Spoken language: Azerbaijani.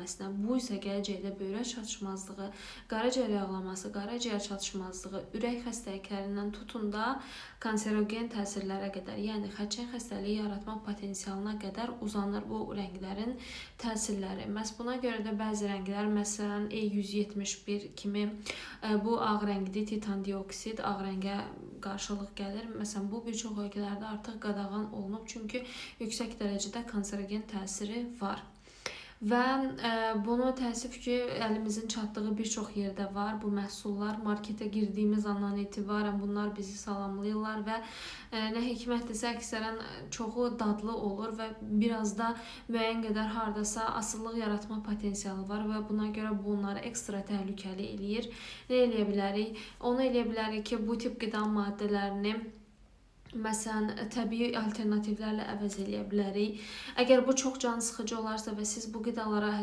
edilməsinə. Bu isə gələcəkdə böyrək çatışmazlığı, qaraciyər yağlaması, qaraciyər çatışmazlığı, ürək xəstəliklərindən tutun da kanserogen təsirlərə qədər, yəni xəçəng xəstəliyi yaratma potensialına qədər uzanır bu rənglərin təsirləri. Məhz buna görə də bəzi rənglər, məsələn E171 kimi bu ağ rəngli titan dioksid ağ rəngə qarşılıq gəlir. Məsələn, bu bir çox ölkələrdə artıq qadağan olunub, çünki yüksək dərəcədə kanserogen təsiri var. Və bunu təəssüf ki, əlimizin çatdığı bir çox yerdə var. Bu məhsullar marketə girdiyimiz andan etibarən bunlar bizi salamlayırlar və nə hikmətdirsə əksərən çoxu dadlı olur və biraz da müəyyən qədər hardasa asıllıq yaratma potensialı var və buna görə bunları ekstra təhlükəli eləyir. Nə eləyə bilərik? Onu eləyə bilərik ki, bu tip qida maddələrini məsələn, təbii alternativlərlə əvəz eləyə bilərik. Əgər bu çox can sıxıcı olarsa və siz bu qidalara